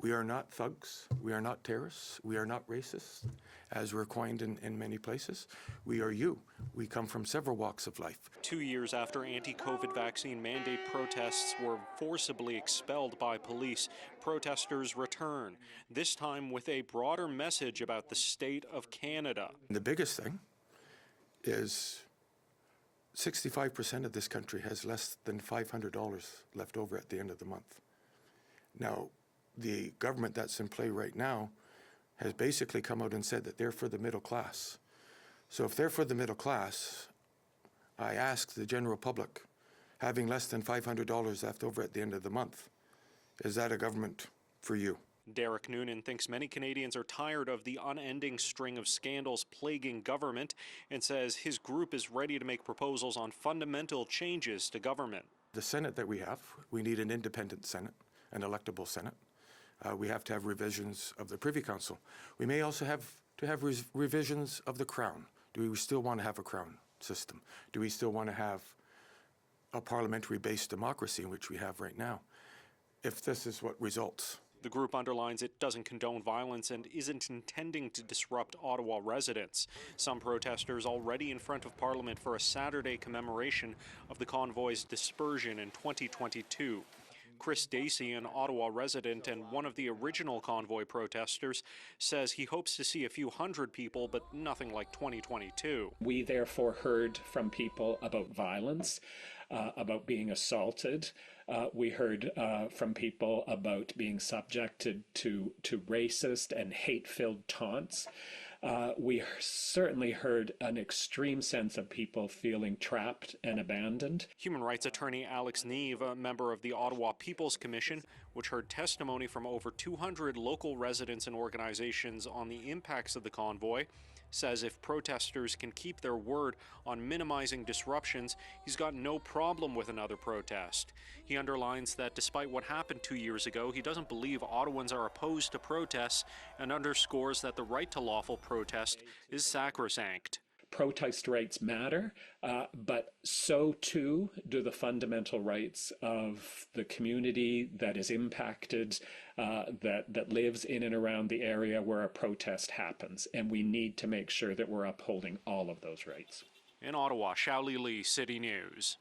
We are not thugs. We are not terrorists. We are not racist, as we're coined in many places. We are you. We come from several walks of life. 2 years after anti-COVID vaccine mandate protests were forcibly expelled by police, protesters return, this time with a broader message about the state of Canada. The biggest thing is 65% of this country has less than $500 left over at the end of the month. Now, the government that's in play right now has basically come out and said that they're for the middle class. So if they're for the middle class, I ask the general public, having less than $500 left over at the end of the month, is that a government for you? Derek Noonan thinks many Canadians are tired of the unending string of scandals plaguing government and says his group is ready to make proposals on fundamental changes to government. The Senate that we have, we need an independent Senate, an electable Senate. We have to have revisions of the Privy Council. We may also have to have revisions of the Crown. Do we still want to have a Crown system? Do we still want to have a parliamentary-based democracy, which we have right now, if this is what results? The group underlines it doesn't condone violence and isn't intending to disrupt Ottawa residents. Some protesters already in front of Parliament for a Saturday commemoration of the convoy's dispersion in 2022. Chris Dacey, an Ottawa resident and one of the original convoy protesters, says he hopes to see a few hundred people, but nothing like 2022. We therefore heard from people about violence, about being assaulted. We heard from people about being subjected to racist and hate-filled taunts. We certainly heard an extreme sense of people feeling trapped and abandoned. Human rights attorney Alex Neve, a member of the Ottawa People's Commission, which heard testimony from over 200 local residents and organizations on the impacts of the convoy, says if protesters can keep their word on minimizing disruptions, he's got no problem with another protest. He underlines that despite what happened 2 years ago, he doesn't believe Ottawans are opposed to protests and underscores that the right to lawful protest is sacrosanct. Protest rights matter, but so too do the fundamental rights of the community that is impacted, that lives in and around the area where a protest happens. And we need to make sure that we're upholding all of those rights. In Ottawa, Xiaoli Li, City News.